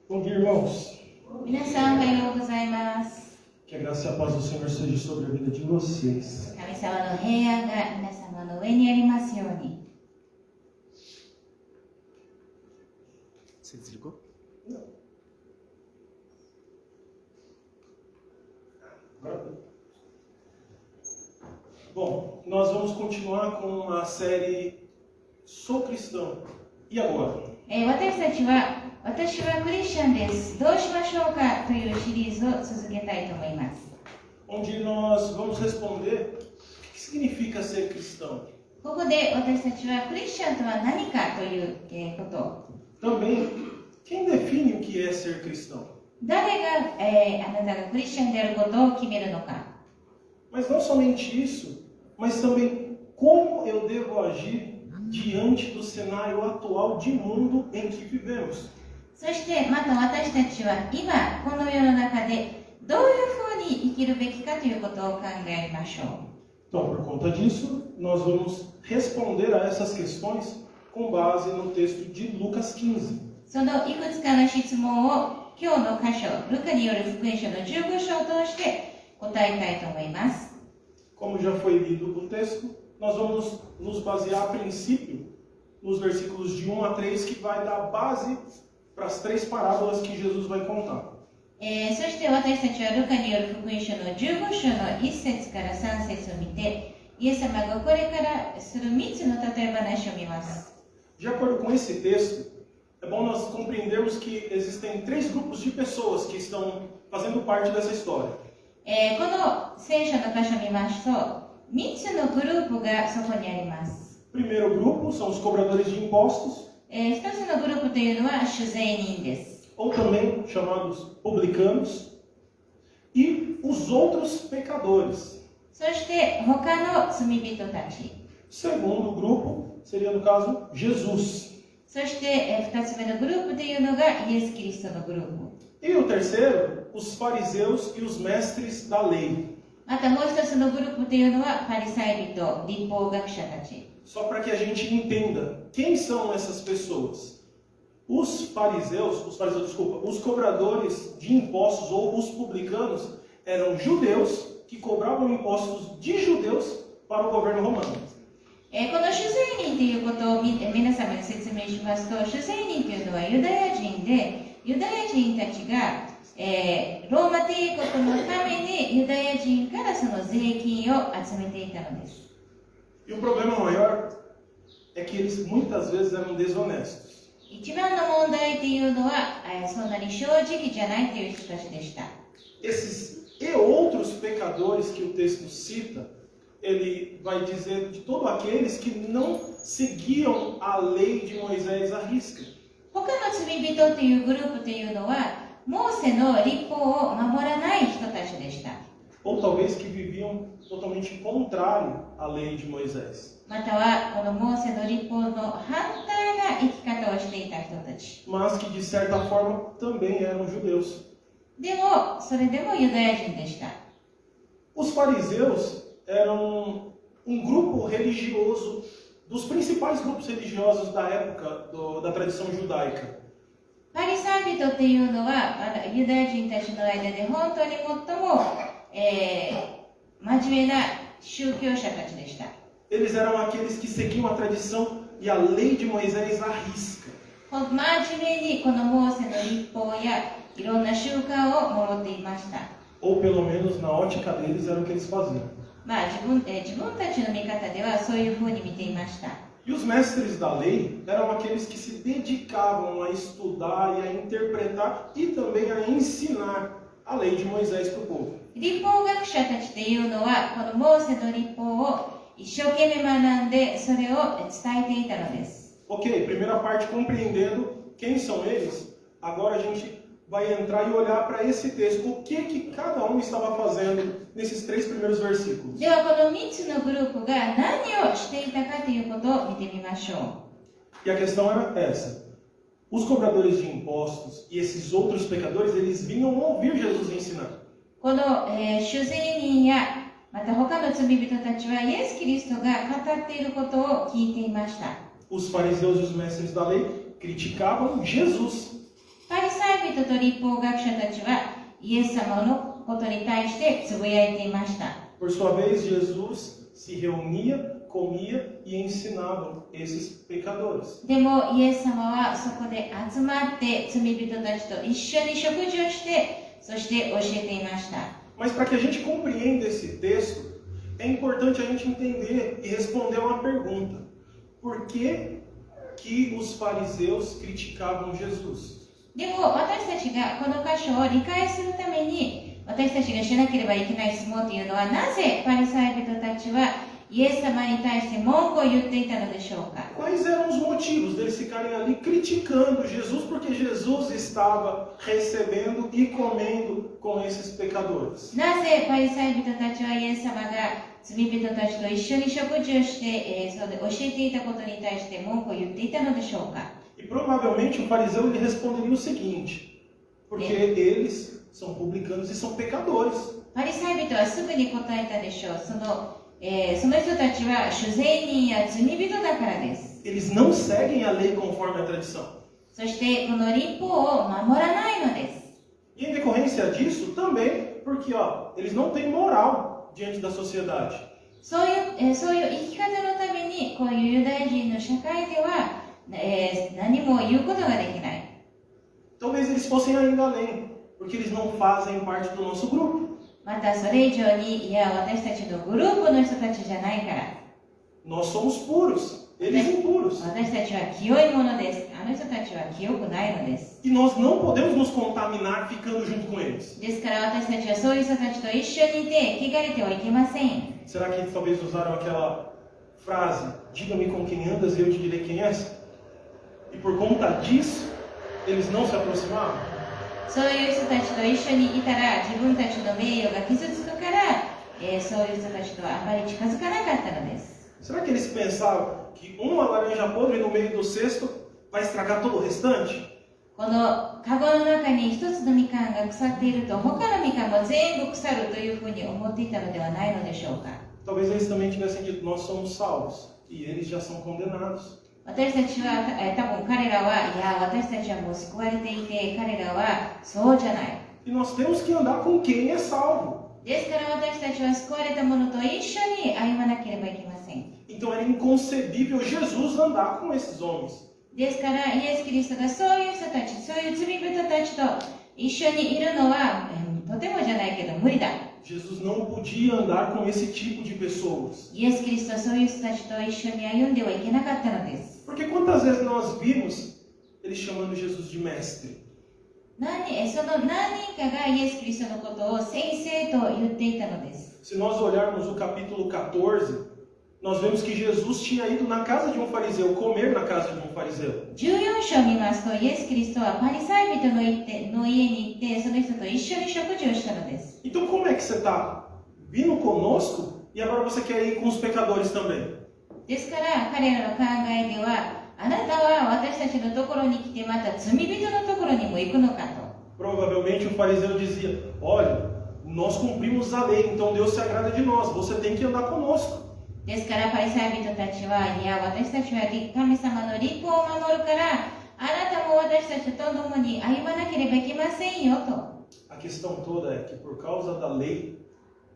Bom dia, irmãos. 皆さん、おはようございます。 Que a graça e a paz do Senhor seja sobre a vida de vocês. 神様の平安が皆様の上にありますように。 Você desligou? Não. Bom, nós vamos continuar com a série Sou Cristão. E agora? 私はクリスチャンです。どうしましょうかというシリーズを続けたいと思います。 Onde nós vamos responder o que significa ser cristão. ここで私たちはクリスチャンとは何かということを。 Também, quem define o que é ser cristão? 誰が、あなたがクリスチャンであることを決めるのか。 Mas não somente isso, mas também como eu devo agir diante do cenário atual de mundo em que vivemos. そしてまた私たちは今この世の中でどういうふうに生きるべきかということを考えましょう。 Então, por conta disso, nós vamos responder a essas questões com base no texto de Lucas 15. そのいくつかの質問を今日の箇所、ルカによる福音書の15章を通して答えたいと思います。 Como já foi lido o texto, nós vamos nos basear a princípio nos versículos de 1 a 3, que vai dar base para as 3 parábolas que Jesus vai contar. そして私たちはルカによる福音書の15章の1節から3節を見て、イエス様がこれからする3つの例え話を見ます。 De acordo com esse texto, é bom nós compreendermos que existem 3 grupos de pessoas que estão fazendo parte dessa história. この聖書の箇所を見ますと、3つのグループがそこにあります。 O primeiro grupo são os cobradores de impostos, 一つのグループというのは主税人です。 ou também chamados publicanos, e os outros pecadores. そして他の罪人たち。 Segundo grupo seria, no caso, Jesus. そして2つ目のグループというのがイエス・キリストのグループ。 E o terceiro, os fariseus e os mestres da lei. またもう一つのグループというのはパリサイ人、律法学者たち。 Só para que a gente entenda quem são essas pessoas. Os cobradores de impostos ou os publicanos eram judeus que cobravam impostos de judeus para o governo romano. この主税人ということを皆様に説明しますと、主税人というのはユダヤ人で、ユダヤ人たちが、ローマ帝国のためにユダヤ人からその税金を集めていたのです。 E o problema maior é que eles muitas vezes eram desonestos. 一番の問題というのは、そんなに正直じゃないという人たちでした。 Esses e outros pecadores que o texto cita, ele vai dizer de todos aqueles que não seguiam a lei de Moisés à risca. 他の罪人というグループというのは、モーセの律法を守らない人たちでした。 Ou talvez que viviam totalmente contrário à lei de Moisés. またはこのモーセの律法の反対な生き方をしていた人たち。 Mas que de certa forma também eram judeus. でも、それでもユダヤ人でした。 Os fariseus eram grupo religioso, dos principais grupos religiosos da época da tradição judaica. パリサイ人というのは、ユダヤ人たちの間で本当に最も、真面目な宗教者たちでした。 Eles eram aqueles que seguiam a tradição e a lei de Moisés à risca. 真面目にこのモーセの律法やいろんな習慣を守っていました。 Ou pelo menos na ótica deles era o que eles faziam. 自分たちの見方ではそういうふうに見ていました。 E os mestres da lei eram aqueles que se dedicavam a estudar e a interpretar e também a ensinar a lei de Moisés para o povo. 律法学者たちというのはこのモーセの律法を一生懸命学んでそれを伝えていたのです。 Ok, primeira parte compreendendo quem são eles. Agora a gente vai entrar e olhar para esse texto. O que cada um estava fazendo nesses 3 primeiros versículos. ではこの3つのグループが何をしていたかということを見てみましょう。 E a questão era essa. Os cobradores de impostos e esses outros pecadores, eles vinham ouvir Jesus ensinar. この、主税人やまた他の罪人たちはイエス・キリストが語っていることを聞いていました。 Os fariseus e os mestres da lei criticavam Jesus. パリサイ人と律法学者たちはイエス様のことに対してつぶやいていました。Por sua vez, Jesus se reunia, comia e ensinava esses pecadores. でもイエス様はそこで集まって罪人たちと一緒に食事をして、そして教えていました。Mas para que a gente compreenda esse texto, é importante a gente entender e responder uma pergunta. Por que os fariseus criticavam Jesus? でも私たちがこの箇所を理解するために、私たちがしなければいけない質問というのは、なぜパリサイ人たちはイエス様に対して文句を言っていたのでしょうか。 Quais eram os motivos deles ficarem ali criticando Jesus porque Jesus estava recebendo e comendo com esses pecadores? なぜパリサイ人たちはイエス様が罪人たちと一緒に食事をして、そうで教えていたことに対して文句を言っていたのでしょうか。 E provavelmente o fariseu ele responderia o seguinte: porque eles são publicanos e são pecadores. パリサイ人はすぐに答えたでしょう。その人たちは主税人や罪人だからです。 Eles não seguem a lei conforme a tradição. そしてこの律法を守らないのです。 E em decorrência disso, também porque eles não têm moral diante da sociedade. そういう生き方のために、こういうユダヤ人の社会では、何も言うことができない。 Talvez eles fossem ainda além, porque eles não fazem parte do nosso grupo. またそれ以上に、いや、私たちのグループの人たちじゃないから。 Nós somos puros, eles impuros. 私たちは清いものです。あの人たちは清くないのです。 E nós não podemos nos contaminar ficando junto com eles. ですから私たちはそういう人たちと一緒にいて、汚れてはいけません。 Será que eles talvez usaram aquela frase, diga-me com quem andas e eu te direi quem és? E por conta disso, eles não se aproximavam? そういう人たちと一緒にいたら、自分たちの名誉が傷つくから、そういう人たちとはあまり近づかなかったのです。 Será que eles pensavam que uma laranja podre no meio do cesto vai estragar todo o restante? このカゴの中に一つのみかんが腐っていると、他のみかんも全部腐るというふうに思っていたのではないのでしょうか。 Talvez eles também tivessem dito, nós somos salvos e eles já são condenados. 私たちは、多分彼らは、いや、私たちはもう救われていて、彼らはそうじゃない。 E nós temos que andar com quem é salvo. ですから私たちは救われた者と一緒に歩まなければいけません。 Então era inconcebível Jesus andar com esses homens. ですからイエス・キリストがそういう人たち、そういう罪人たちと一緒にいるのは、とてもじゃないけど無理だ。 Jesus não podia andar com esse tipo de pessoas. イエス・キリストはそういう人たちと一緒に歩んではいけなかったのです。 Porque quantas vezes nós vimos eles chamando Jesus de mestre? その何人かがイエス・キリストのことを先生と言っていたのです。 Se nós olharmos o capítulo 14, nós vemos que Jesus tinha ido na casa de um fariseu, comer na casa de um fariseu. 14章を見ますと、イエス・キリストはパリサイ人の家に行って、その人と一緒に食事をしたのです。 Então como é que você está vindo conosco e agora você quer ir com os pecadores também? ですから彼らの考えでは、あなたは私たちのところに来てまた罪人のところにも行くのかと。 Provavelmente o fariseu dizia, olha, nós cumprimos a lei, então Deus se agrada de nós, você tem que andar conosco. ですからパリサイ人たちは、いや、私たちは神様の律法を守るから、あなたも私たちと共に歩まなければいけませんよと。 A questão toda é que por causa da lei,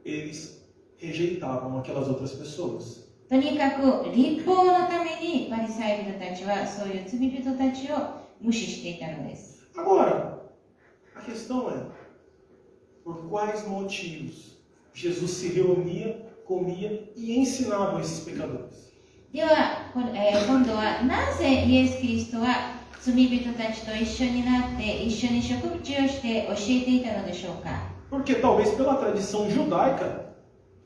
eles rejeitavam aquelas outras pessoas. とにかく律法のためにパリサイ人たちはそういう罪人たちを無視していたのです。 Agora, a questão é, por quais motivos Jesus se reunia, comia e ensinava esses pecadores? では、今度はなぜイエス・キリストは罪人たちと一緒になって一緒に食事をして教えていたのでしょうか。 Porque talvez pela tradição judaica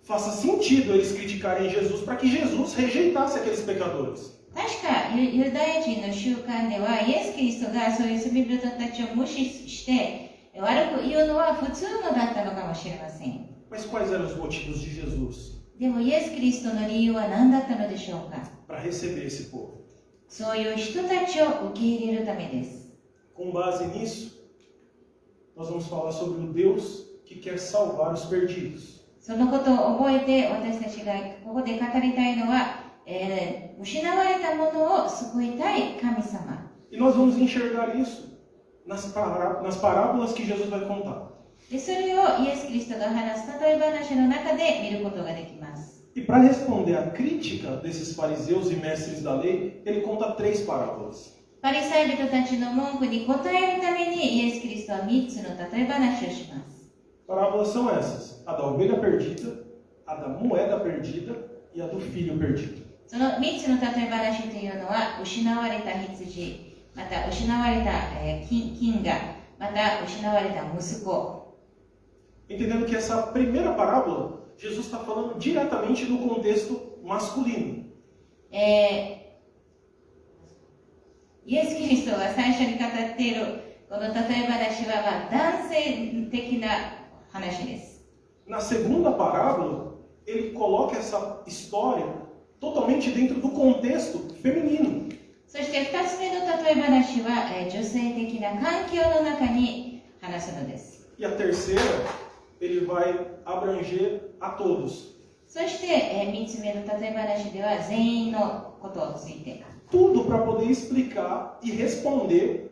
faça sentido eles criticarem Jesus para que Jesus rejeitasse aqueles pecadores. 確かユダヤ人の習慣ではイエス・キリストがそういう罪人たちを無視して悪く言うのは普通のだったのかもしれません。 Mas quais eram os motivos de Jesus でもイエス・キリストの理由は何だったのでしょうか。 para receber esse povo? そういう人たちを受け入れるためです。 Com base nisso, nós vamos falar sobre o Deus que quer salvar os perdidos. そのことを覚えて私たちがここで語りたいのは、失われたものを救いたい神様。 E nós vamos enxergar isso nas parábolas que Jesus vai contar. で、それをイエス・キリストが話す例え話の中で見ることができます。E para responder à crítica desses fariseus e mestres da lei, ele conta 3 parábolas. パリサイ人たちの文句に答えるためにイエス・キリストは3つの例え話をします。Parábolas são essas: a da ovelha perdida, a da moeda perdida e a do filho perdido. その3つの例え話というのは、失われた羊、また失われた金が、また失われた息子。Entendendo que essa primeira parábola, Jesus está falando diretamente do contexto masculino. イエス・キリストが最初に語っているこの例え話は、男性的な話です。Na segunda parábola, ele coloca essa história totalmente dentro do contexto feminino. そして2つ目の例え話は、女性的な環境の中に話すのです。E a terceira, ele vai abranger a todos. そして、3つ目の例え話では全員のことをついて。Tudo para poder explicar e responder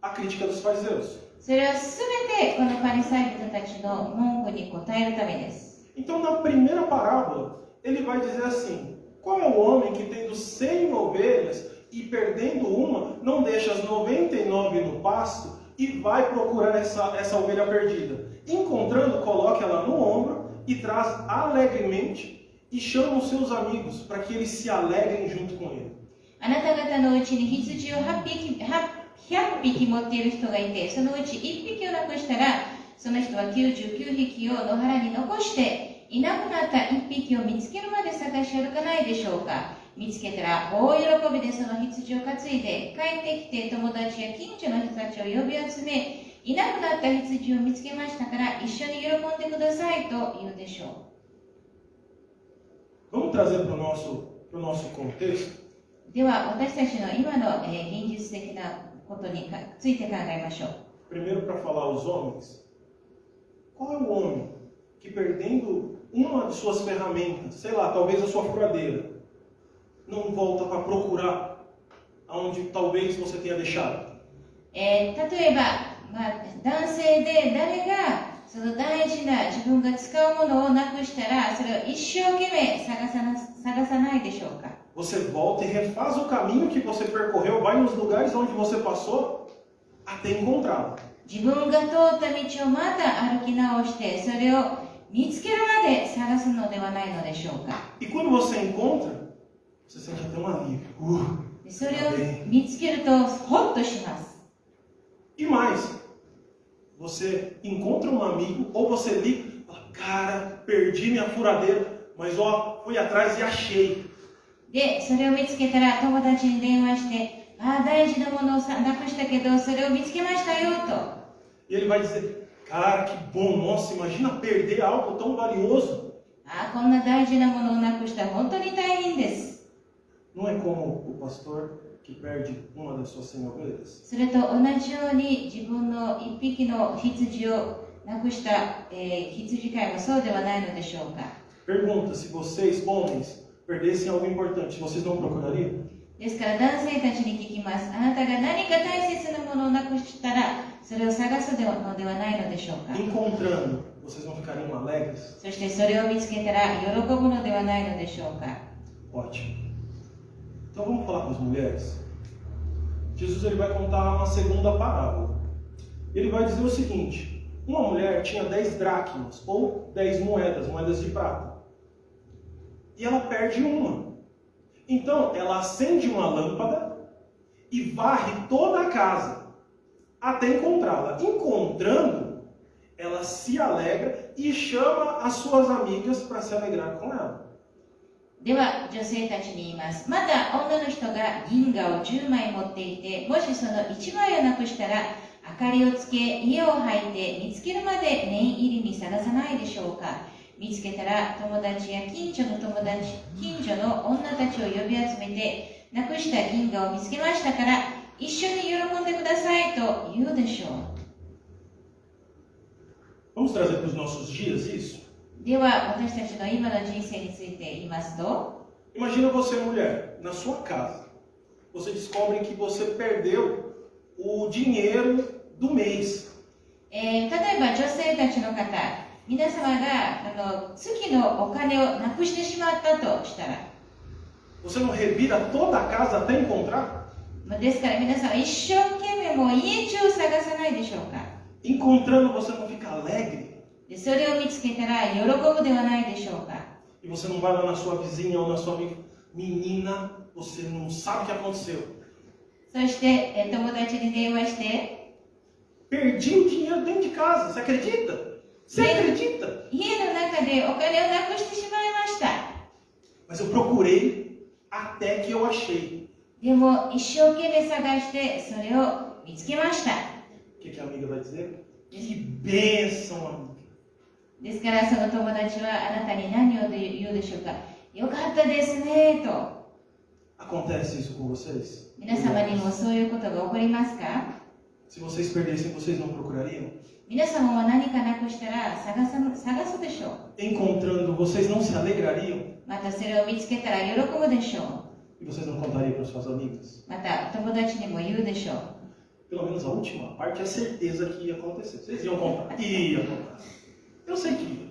à crítica dos fariseus. それはすべてこのパリサイ人たちの文句に答えるためです。Então, na primeira parábola, ele vai dizer assim: qual é o homem que tendo 100 ovelhas e perdendo uma, não deixa as 99 no pasto e vai procurar essa ovelha perdida? Encontrando, coloca ela no ombro e traz alegremente e chama os seus amigos para que eles se alegrem junto com ele. あなた方のうちに羊を100匹持っている人がいて、そのうち1匹をなくしたら、その人は99匹を野原に残して、いなくなった1匹を見つけるまで探し歩かないでしょうか。見つけたら大喜びでその羊を担いで帰ってきて、友達や近所の人たちを呼び集め、いなくなった羊を見つけましたから一緒に喜んでくださいと言うでしょう。Vamos trazer para o nosso contexto. では私たちの今の現実的なことについて考えましょう。Primeiro, para falar aos homens, qual é o homem que perdendo uma de suas ferramentas, sei lá, talvez a sua furadeira, não volta para procurar aonde talvez você tenha deixado? 例えば、男性で誰がその大事な自分が使うものをなくしたら、それを一生懸命探さないでしょうか。Você volta e refaz o caminho que você percorreu, vai nos lugares onde você passou até encontrá-lo. 自分が通った道をまた歩き直して、それを見つけるまで探すのではないのでしょうか。E quando você encontra, você sente até um alívio. それを見つけるとホッとします。E mais, você encontra um amigo ou você liga, fala, cara, perdi minha furadeira, mas ó, fui atrás e achei. で、それを見つけたら友達に電話して、大事なものをなくしたけど、それを見つけましたよと。E ele vai dizer, cara, que bom, nossa, imagina perder algo tão valioso. こんな大事なものをなくしたら本当に大変です。Não é como o pastor que perde uma das suas 100 ovelhas. それと同じように自分の一匹の羊をなくした羊飼いもそうではないのでしょうか。Pergunta, se vocês, homens, perdessem algo importante, vocês não procurariam? ですから男性たちに聞きます。あなたが何か大切なものをなくしたら、それを探すのではないのでしょうか。 Encontrando, vocês não ficariam alegres? そしてそれを見つけたら喜ぶのではないのでしょうか。 Ótimo. Então vamos falar com as mulheres. Jesus ele vai contar uma segunda parábola. Ele vai dizer o seguinte: uma mulher tinha 10 dracmas, ou 10 moedas de prata. E ela perde uma. Então ela acende uma lâmpada e varre toda a casa até encontrá-la. Encontrando, ela se alegra e chama as suas amigas para se alegrar com ela. では女性たちに言います。また女の人が銀河を10枚持っていて、もしその1枚をなくしたら明かりをつけ、家を履いて見つけるまで念入りに探さないでしょうか。見つけたら友達や近所の女たちを呼び集めて、なくした銀河を見つけましたから一緒に喜んでくださいと言うでしょう。 Vamos trazer para os nossos dias isso? では私たちの今の人生について言いますと、 Imagina você, mulher, na sua casa. Você descobre que você perdeu o dinheiro do mês. 例えば女性たちの方、皆様が月のお金をなくしてしまったとしたら、 Você não revira toda a casa até encontrar? ですから皆さんは一生懸命もう家中を探さないでしょうか。 Encontrando, você não fica alegre? でそれを見つけたら喜ぶではないでしょうか。 E você não vai lá na sua vizinha ou na sua menina, você não sabe o que aconteceu. そして、友達に電話して、 Perdi o dinheiro dentro de casa, você acredita? Você acredita? 家の中でお金をなくしてしまいました。 Mas eu procurei até que eu achei. でも一生懸命探してそれを見つけました。 O que a amiga vai dizer? Que bênção, amiga. ですからその友達はあなたに何を言うでしょうか。よかったですねと。 Acontece isso com vocês? 皆様にもそういうことが起こりますか？ Se vocês perdessem, vocês não procurariam? 皆様は何かなくしたら探すでしょう。 Encontrando, vocês não se alegrariam? またそれを見つけたら喜ぶでしょう。 E vocês não contariam para suas amigas? また友達にも言うでしょう。 Pelo menos a última parte é certeza que ia acontecer. Vocês iam contar? Ia contar. Eu sei que ia.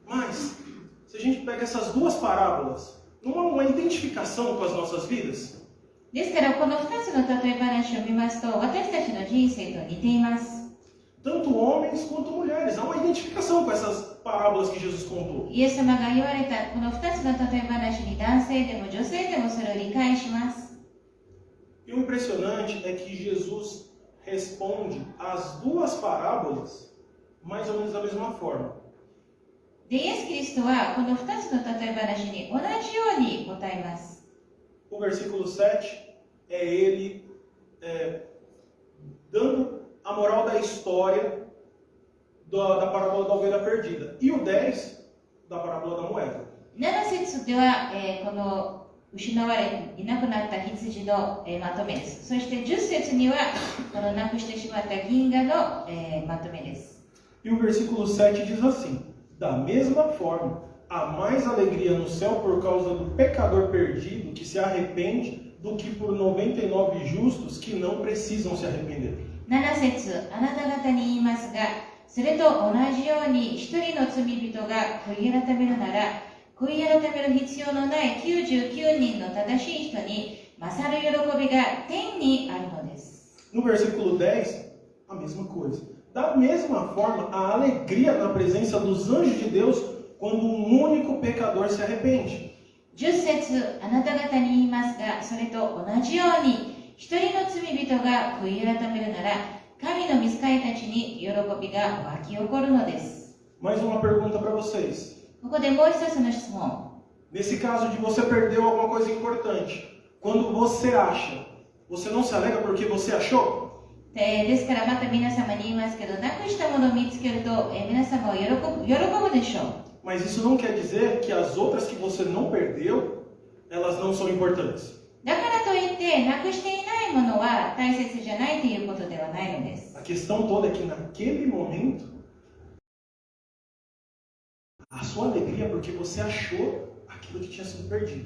Mas, se a gente pega essas duas parábolas, não há uma identificação com as nossas vidas? ですからこの2つの例え話を見ますと私たちの人生と似ています。 Tanto homens quanto mulheres. Há uma identificação com essas parábolas que Jesus contou. イエス様が言われたこの2つの例え話に男性でも女性でもそれを理解します。 E o impressionante é que Jesus responde às duas parábolas mais ou menos da mesma forma. で、イエス・キリストはこの2つの例え話に同じように答えます。 O versículo 7 é ele dando a moral da história da parábola da ovelha perdida. E o 10 da parábola da moeda. 7節では、この失われいなくなった羊の、まとめです。そして10節にはこのなくしてしまった銀河の、まとめです。 E o versículo 7 diz assim: Da mesma forma, há mais alegria no céu por causa do pecador perdido que se arrepende do que por 99 justos que não precisam se arrepender. 7節あなた方に言いますが、それと同じように一人の罪人が悔い改めるなら、悔い改める必要のない99人の正しい人に勝る喜びが天にあるのです。 No versículo 10, a mesma coisa. Da mesma forma, a alegria na presença dos anjos de Deus quando um único pecador se arrepende. 10節あなた方に言いますが、それと同じように一人の罪人が悔い改めるなら、神の御使いたちに喜びが湧き起こるのです。 Mais uma pergunta para vocês. ここでもう一つの質問。 Nesse caso de você perdeu alguma coisa importante, quando você acha, você não se alegra porque você achou? ですからまた皆様に言いますけど、なくしたものを見つけると、皆様は喜ぶでしょう。 Mas isso não quer dizer que as outras que você não perdeu, elas não são importantes. だからといって、なくしていないものは大切じゃないということではないのです。 A questão toda é que naquele momento, a sua alegria é porque você achou aquilo que tinha sido perdido.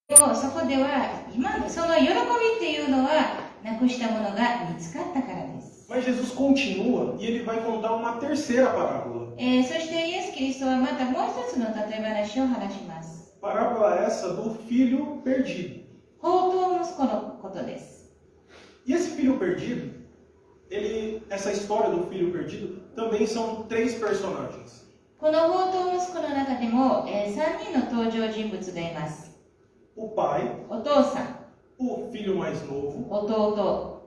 でもそこではその喜びっていうのはなくしたものが見つかったからです。 Mas Jesus continua e ele vai contar uma terceira parábola. そしてイエス・キリストはまたもう一つの例え話を話します。 Parábola essa do filho perdido. 放蕩息子のことです。 E esse filho perdido, essa história do filho perdido, também são três personagens. この放蕩息子の中でも、3人の登場人物がいます。 O pai, お父さん、 o filho mais novo 弟、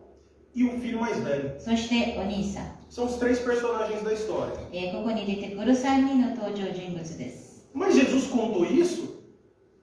e o filho mais velho. そしてお兄さん。 São os três personagens da história. ここに出てくる3人の登場人物です。 Mas Jesus contou isso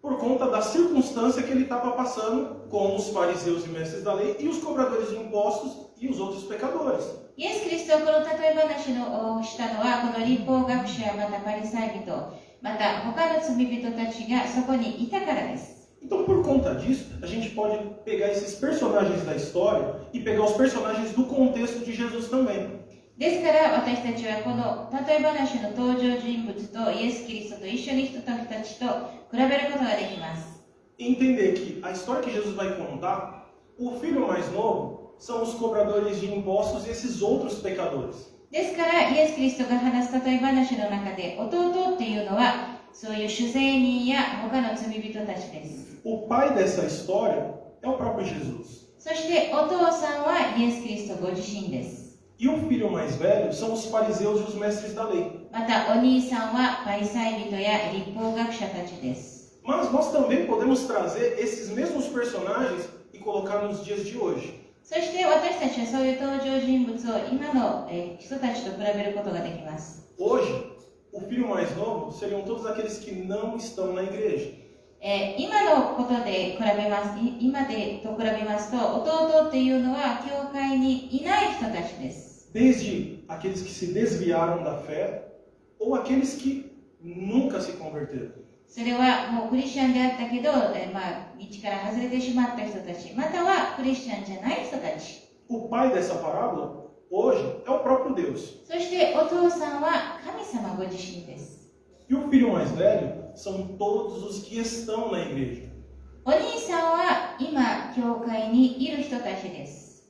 por conta da circunstância que ele estava passando com os fariseus e mestres da lei e os cobradores de impostos e os outros pecadores. イエス・キリストはこの例え話をしたのは、この立法学者、またパリサイ人、また他の罪人たちがそこにいたからです。 Então, por conta disso, a gente pode pegar esses personagens da história e pegar os personagens do contexto de Jesus também. ですから私たちはこの例え話の登場人物とイエス・キリストと一緒に人たちと比べることができます。 E entender que a história que Jesus vai contar O filho mais novo são os cobradores de impostos e esses outros pecadores. ですから、イエス・キリストが話す例え話の中で、弟っていうのは、そういう主税人や他の罪人たちです。O pai dessa história é o próprio Jesus. そしてお父さんはイエス・キリストご自身です。E o filho mais velho são os fariseus e os mestres da lei. また、お兄さんはパリサイ人や立法学者たちです。 Mas nós também podemos trazer esses mesmos personagens e colocar nos dias de hoje. そして私たちはそういう登場人物を今の人たちと比べることができます。 Hoje, o filho mais novo seriam todos aqueles que não estão na igreja. 今のことで比べます、今でと比べますと、弟っていうのは教会にいない人たちです。 Desde aqueles que se desviaram da fé ou aqueles que nunca se converteram. それはもうクリスチャンであったけど、道から外れてしまった人たち、またはクリスチャンじゃない人たち。 O pai dessa parábola, hoje, é o próprio Deus. そしてお父さんは神様ご自身です。 E o filho mais velho são todos os que estão na igreja. お兄さんは今、教会にいる人たちです。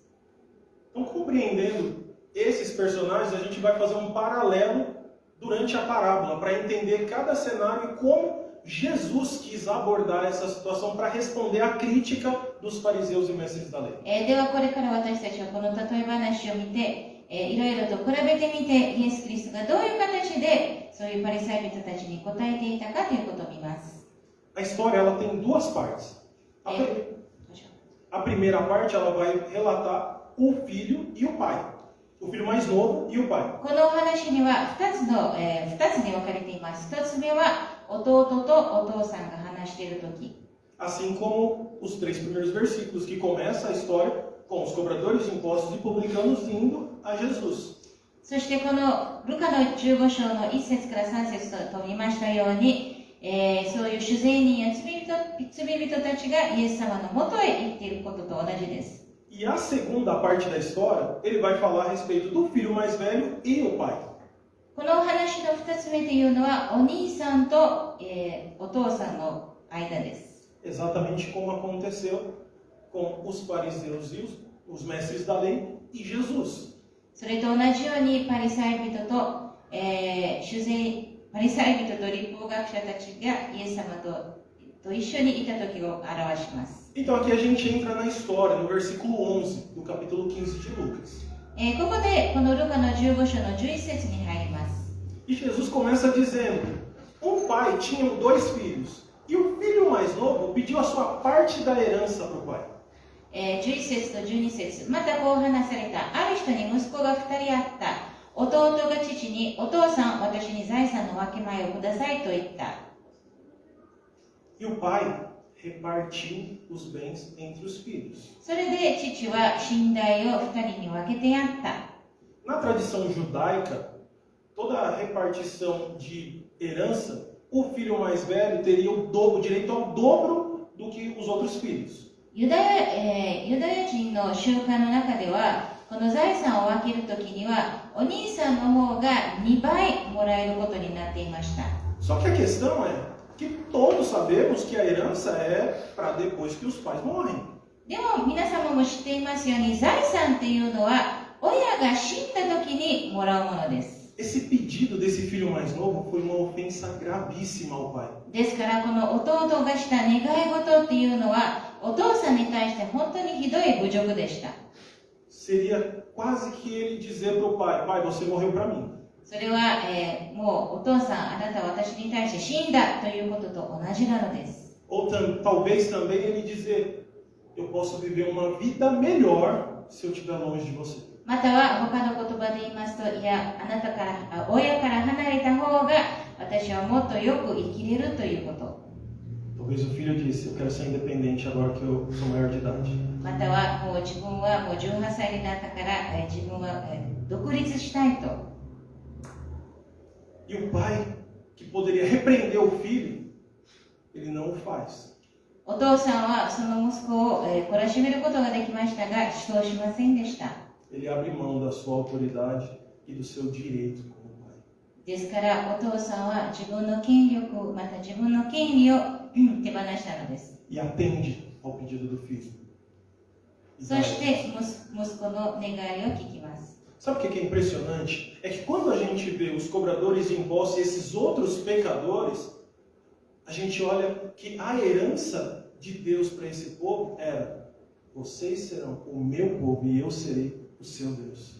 Então, compreendendo esses personagens, a gente vai fazer um paralelo durante a parábola para entender cada cenário e como Jesus quis abordar essa situação para responder à crítica dos fariseus e mestres da lei. ではこれから私たちはこの例え話を見て、いろいろと比べてみて、イエス・キリストがどういう形でそういうパリサイ人たちに答えていたかということを見ます。 A história ela tem duas partes. A primeira parte ela vai relatar o filho e o pai. O filho mais novo e o pai. このお話には2つに分かれています。1つ目は弟とお父さんが話しているとき。 Assim como os 3 primeiros versículos que começa a história com os cobradores de impostos e publicanos indo a Jesus. そしてこのルカの15章の1節から3節と見ましたように、そういう主税人や罪人たちがイエス様のもとへ行っていることと同じです。 E a segunda parte da história, ele vai falar a respeito do filho mais velho e o pai. この話の2つ目というのはお兄さんと、お父さんの間です。 Exatamente como aconteceu com os fariseus e os mestres da lei e Jesus. それと同じようにパリサイ人と立法学者たちがイエス様と一緒にいた時を表します。 Então aqui a gente entra na história, no versículo 11 do capítulo 15 de Lucas. ここでこのルカの15章の11節に入ります。 E Jesus começa dizendo: um pai tinha 2 filhos, e o filho mais novo pediu a sua parte da herança para o pai. 11節と12節、またこう話された。ある人に息子が2人あった。弟が父に、お父さん、私に財産の分け前をくださいと言った。 E o pai repartiu os bens entre os filhos. それで父は寝台を2人に分けてやった。 Na tradição judaica, toda a repartição de herança, o filho mais velho teria o direito ao dobro do que os outros filhos. ユダヤ人の習慣の中では、この財産を分けるときには、お兄さんの方が2倍もらえることになっていました。 Só que a questão é que todos sabemos que a herança é para depois que os pais morrem. でも皆様も知っていますように、財産っていうのは親が死んだときにもらうものです。 Esse pedido desse filho mais novo foi uma ofensa gravíssima ao pai. ですからこの弟がした願い事っていうのは、お父さんに対して本当にひどい侮辱でした。 Seria quase que ele dizer para o pai: pai, você morreu para mim. それは、もうお父さん、あなたは私に対して死んだということと同じなのです。 Ou talvez também ele dizer: eu posso viver uma vida melhor se eu estiver longe de você. または他の言葉で言いますと、いや、あなたから親から離れた方が私はもっとよく生きれるということ。 Talvez o filho disse: eu quero ser independente agora que eu sou maior de idade. またはもう自分はもう18歳になったから、自分は独立したいと。 E o pai, que poderia repreender o filho, ele não o faz. お父さんはその息子を懲らしめることができましたが、指導しませんでした。 Ele abre mão da sua autoridade e do seu direito como pai. ですからお父さんは自分の権力、また自分の権利を手放したのです。 E atende ao pedido do filho. そして息子の願いを聞きます。 Sabe o que é impressionante? É que quando a gente vê os cobradores de impostos e esses outros pecadores, a gente olha que a herança de Deus para esse povo era: vocês serão o meu povo e eu serei o seu Deus.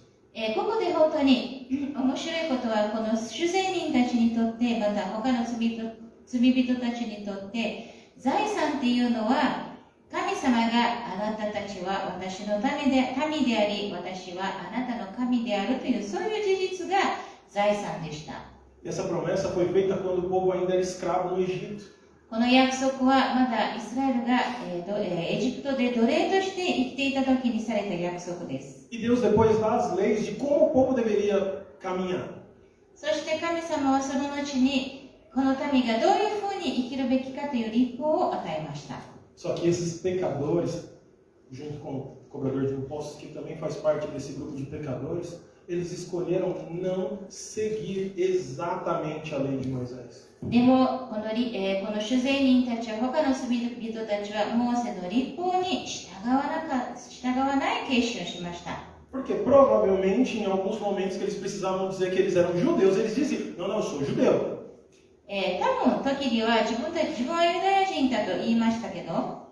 ここで本当に面白いことは、この主税人たちにとって、また他の罪人たちにとって、財産っていうのは、神様があなたたちは私の民であり、私はあなたの神であるという、そういう事実が財産でした。E essa promessa foi feita quando o povo ainda era escravo no Egito. この約束はまだイスラエルがエジプトで奴隷として生きていた時にされた約束です。E Deus depois dá as leis de como o povo deveria caminhar. そして神様はその後にこの民がどういうふうに生きるべきかという立法を与えました。 Só que esses pecadores, junto com o cobrador de impostos, que também faz parte desse grupo de pecadores, eles escolheram não seguir exatamente a lei de Moisés. でもこの主税人たちは、他の罪人たちはモーセの立法に従わない決心をしました。 Porque provavelmente em alguns momentos que eles precisavam dizer que eles eram judeus, eles diziam: não, eu sou judeu. 多分時には自分はユダヤ人だと言いましたけど、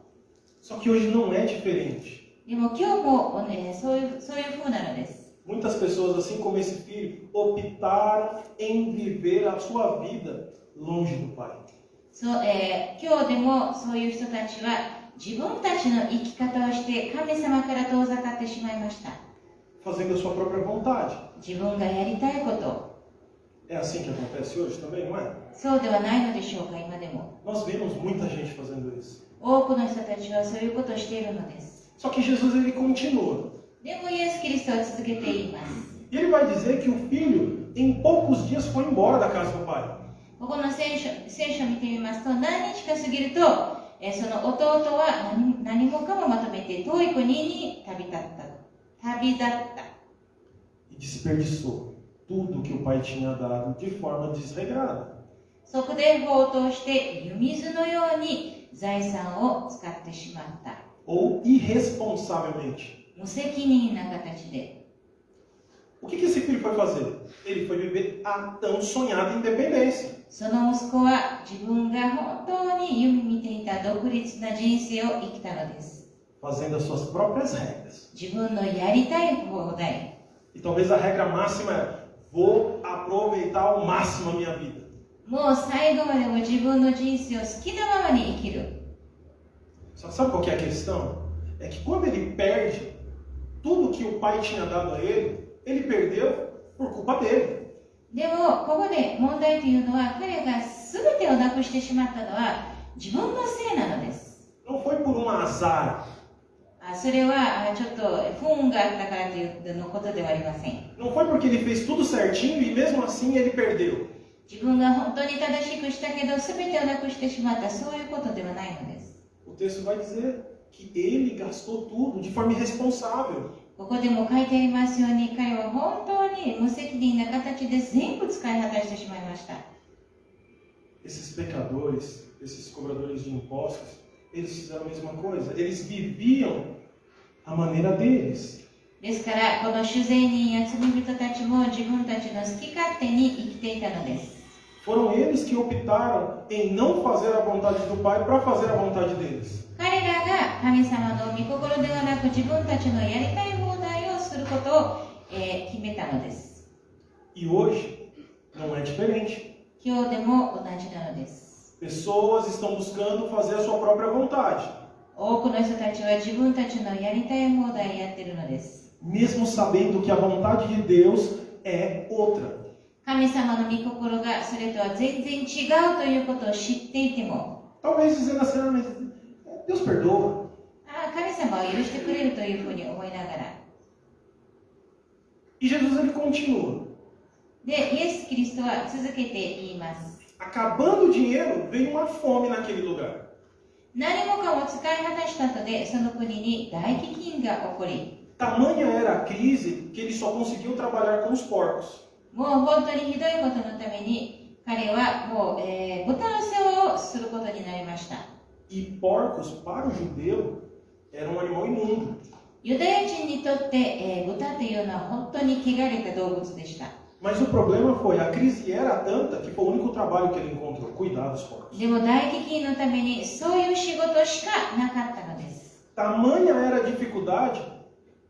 Só que hoje não é diferente. でも今日も、そういう風なのです。 Muitas pessoas, assim como esse filho, optaram em viver a sua vida longe do Pai. 今日でもそういう人たちは自分たちの生き方をして神様から遠ざかってしまいました。 Fazendo a sua própria vontade. 自分がやりたいこと。 É assim que acontece hoje também, não é? そうではないのでしょうか、今でも。 Nós vemos muita gente fazendo isso. 多くの人たちはそういうことをしているのです。 Só que Jesus ele continua. でもイエス・キリストは続けて言います。 E ele vai dizer que o filho, em poucos dias, foi embora da casa do pai. ここの聖書を見てみますと、何日か過ぎると、その弟は何もかもまとめて遠い国に旅立った。 E desperdiçou tudo que o pai tinha dado de forma desregrada. そこで放蕩して湯水のように財産を使ってしまった。 Ou irresponsavelmente. 無責任な形で。 O que esse filho foi fazer? Ele foi viver a tão sonhada independência. その息子は自分が本当に夢見ていた独立な人生を生きたのです。 Fazendo as suas próprias regras. 自分のやりたい放題。 E talvez a regra máxima é: vou aproveitar ao máximo a minha vida. もう最後までも自分の人生を好きなままに生きる。 Só que sabe qual que é a questão? É que quando ele perde tudo que o pai tinha dado a ele, ele perdeu por culpa dele. でもここで問題というのは、彼が全てをなくしてしまったのは自分のせいなのです。 Não foi por um azar. それはちょっと不運があったからというのことではありません。 Não foi porque ele fez tudo certinho e mesmo assim ele perdeu. 自分が本当に正しくしたけど全てをなくしてしまった、そういうことではないのです。 O texto vai dizer que ele gastou tudo de forma irresponsável. ここでも書いてありますように、彼は本当に無責任な形で全部使い果たしてしまいました。 Esses pecadores, esses cobradores de impostos, eles fizeram a mesma coisa. Eles viviam a maneira deles. ですから、この主税人や罪人たちも自分たちの好き勝手に生きていたのです。 Foram eles que optaram em não fazer a vontade do Pai para fazer a vontade deles. 彼らが神様の御心ではなく自分たちのやりたい放題をすることを、決めたのです。 E hoje não é diferente. 今日でも同じなのです。 Pessoas estão buscando fazer a sua própria vontade. 多くの人たちは自分たちのやりたい放題やっているのです。 Mesmo sabendo que a vontade de Deus é outra. 神様の御心がそれとは全然違うということを知っていても、 Talvez dizendo assim: ah, mas Deus perdoa. 神様は許してくれるというふうに思いながら。 E Jesus ele continua. で、イエス・キリストは続けて言います。 Acabando o dinheiro, veio uma fome naquele lugar. 何もかも使い果たした後で、その国に大飢饉が起こり、 Tamanha era a crise que eles só conseguiam trabalhar com os porcos. もう本当にひどいことのために、彼はもう、豚の世話をすることになりました。 E porcos, para o judeu, era um animal imundo. ユダヤ人にとって、豚というのは本当に汚れた動物でした。 Mas o problema foi, a crise era tanta que foi o único trabalho que ele encontrou, cuidar dos porcos. でも大飢饉のためにそういう仕事しかなかったのです。 Tamanha era a dificuldade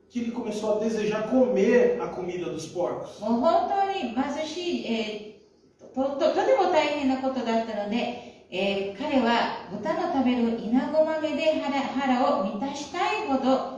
que ele começou a desejar comer a comida dos porcos. もう本当に貧しい、とても大変なことだったので、彼は豚の食べるイナゴ豆で腹を満たしたいほど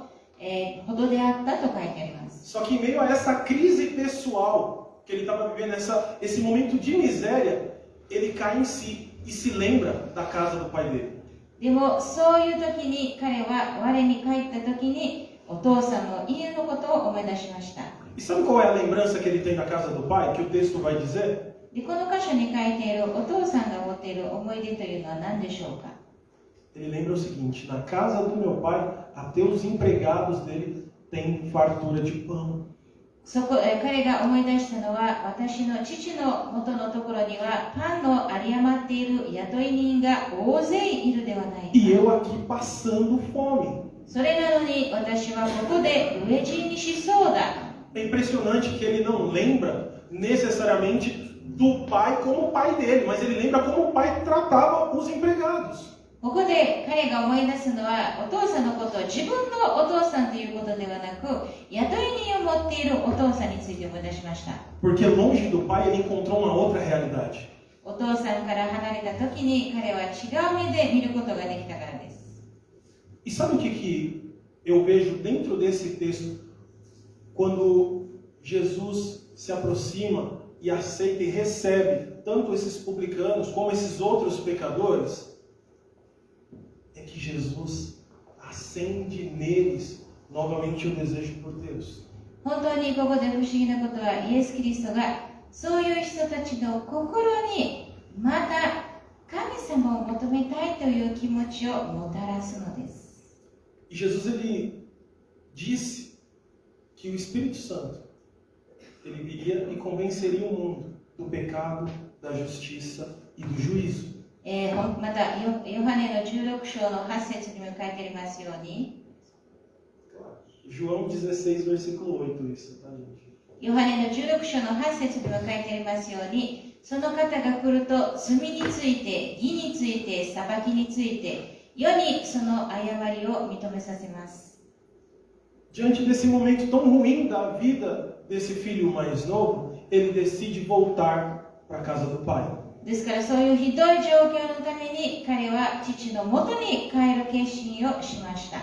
であったと書いてあります。 Só que em meio a essa crise pessoal que ele estava vivendo, esse momento de miséria, ele cai em si e se lembra da casa do pai dele. でもそういう時に彼は我に帰った時にお父さんの家のことを思い出しました。 E sabe qual é a lembrança que ele tem da casa do pai, que o texto vai dizer? でこの箇所に書いているお父さんが持っている思い出というのは何でしょうか。 Ele lembra o seguinte: na casa do meu pai, até os empregados dele têm fartura de pão. 彼が思い出したのは、私の父の元のところにはパンの有り余っている雇い人が大勢いるではないか。 E eu aqui passando fome. それなのに私はここで飢え死にしそうだ。 É impressionante que ele não lembra necessariamente do pai como o pai dele, mas ele lembra como o pai tratava os empregados. ここで彼が思い出すのはお父さんのことを自分のお父さんということではなく、雇い人を持っているお父さんについて思い出しました。 Porque longe do pai ele encontrou uma outra realidade. お父さんから離れた時に彼は違う目で見ることができたからです。 E sabe o que eu vejo dentro desse texto? Quando Jesus se aproxima e aceita e recebe tanto esses publicanos como esses outros pecadores, é que Jesus acende neles novamente o desejo por Deus. 本当にここで不思議なことは、イエス・キリストがそういう人たちの心にまた神様を求めたいという気持ちをもたらすのです。 E Jesus ele disse que o Espírito Santo ele viria e convenceria o mundo do pecado, da justiça e do juízo. またヨハネの16章の8節にも書いてありますように、 João 16, versículo 8, isso, tá, gente? ヨハネの16章の8節にも書いてありますように、その方が来ると罪について、義について、裁きについて、世にその誤りを認めさせます。 Diante desse momento tão ruim da vida desse filho mais novo, ele decide voltar para a casa do pai. ですからそういうひどい状況のために彼は父の元に帰る決心をしました。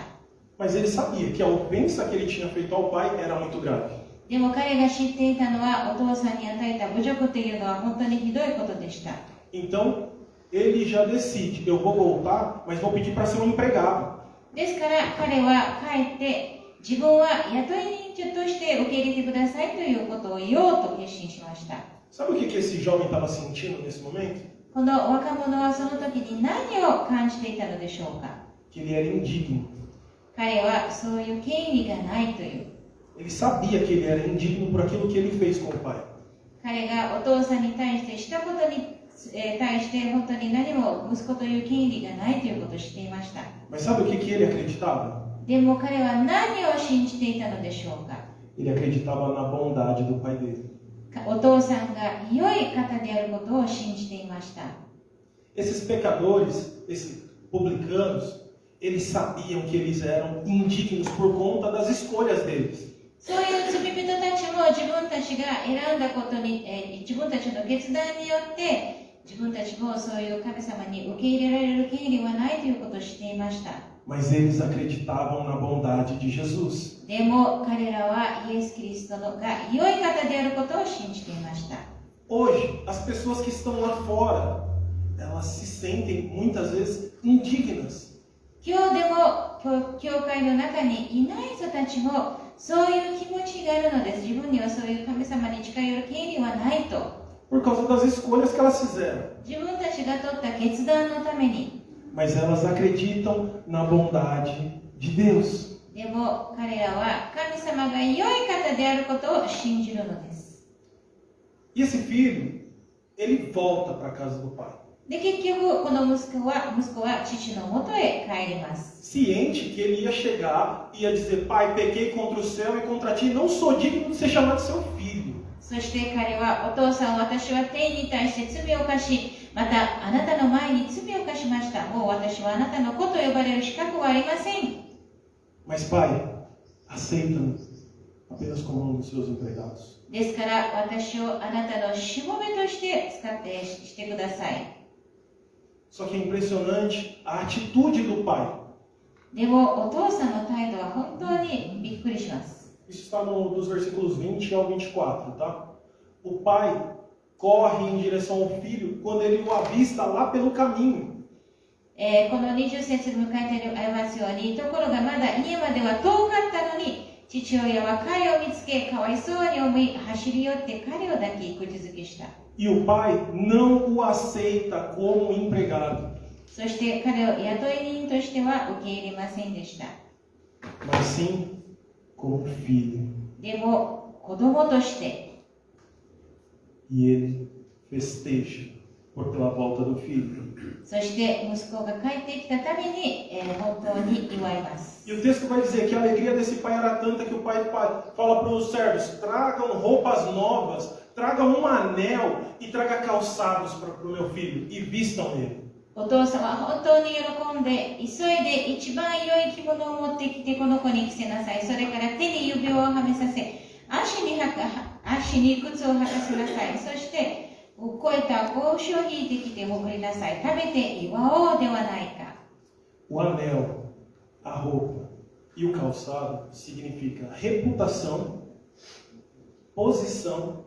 Mas ele sabia que a ofensa que ele tinha feito ao pai era muito grave. でも彼が知っていたのはお父さんに与えた侮辱というのは本当にひどいことでした。 Então, ele já decide, eu vou voltar, mas vou pedir para ser um empregado. ですから彼は帰って自分は雇い人として受け入れてくださいということを言おうと決心しました。 Sabe o que esse jovem estava sentindo nesse momento? この若者はその時に何を感じていたのでしょうか。 Que ele era indigno. 彼はそういう権利がないという。 Ele sabia que ele era indigno por aquilo que ele fez com o pai. 彼がお父さんに対してしたことに対して本当に何も息子という権利がないということを知っていました。 Mas sabe o que ele acreditava? でも彼は何を信じていたのでしょうか。 Ele acreditava na bondade do pai dele. お父さんが良い方であることを信じていました。 Esses pecadores, esses publicanos, eles sabiam que eles eram indignos por conta das escolhas deles. そういう罪人たちも自分たちが選んだことに、自分たちの決断によって自分たちもそういう神様に受け入れられる権利はないということを知っていました。 Mas eles acreditavam na bondade de Jesus. でも彼らはイエス・キリストが良い方であることを信じていました。 Hoje, as pessoas que estão lá fora, elas se sentem muitas vezes indignas. 今日でも教会の中にいない人たちもそういう気持ちがあるのです。自分にはそういう神様に近寄る権利はないと。 Por causa das escolhas que elas fizeram. 自分たちが取った決断のために。 Mas elas acreditam na bondade de Deus. でも彼らは神様が良い方であることを信じるのです。 E esse filho, ele volta para a casa do pai. で、結局、この息子は父の元へ帰ります。Ciente que ele ia chegar e ia dizer: Pai, pequei contra o céu e contra ti, não sou digno de ser chamado seu filho. そして彼は、お父さん、私は天に対して罪を犯し、またあなたの前に罪を犯しました。もう私はあなたの子と呼ばれる資格はありません。Mas, Pai, aceita-me apenas como um dos seus empregados. ですから、私をあなたのしもべとしてしてください。Só que é impressionante a atitude do pai. でも、お父さんの態度は本当にびっくりします。Isso está dos versículos 20 ao 24, tá? O pai corre em direção ao filho quando ele o avista lá pelo caminho. この20節に迎えてありますように、ところがまだ家までは遠かったのに、父親は彼を見つけ、かわいそうに思い、走り寄って彼を抱き、口づけした。E o pai não o aceita como empregado. そして彼を雇い人としては受け入れませんでした。Mas sim como filho. でも、子供として。E ele festeja pela volta do filho. そして息子が帰ってきたために、本当に祝います。E o texto vai dizer que a alegria desse pai era tanta que o pai fala para os servos: tragam roupas novas, tragam um anel e traga calçados para o meu filho e vistam ele. お父様は本当に喜んで、急いで一番良い着物を持ってきてこの子に着せなさい。それから手に指輪をはめさせ、足に靴を履かせなさい。そして肥えた子牛を引いてきて送りなさい。食べて祝おうではないか。O anel, a roupa e o calçado significa reputação, posição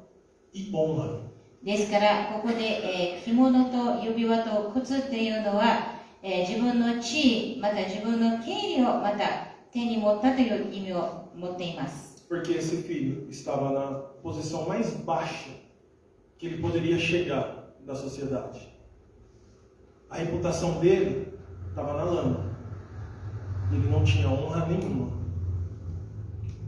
e honra. ですから、ここで、着物と指輪と靴っていうのは、自分の地位、また自分の権利をまた手に持ったという意味を持っています。Porque esse filho estava na posição mais baixa que ele poderia chegar da sociedade. A reputação dele estava na lama. Ele não tinha honra nenhuma.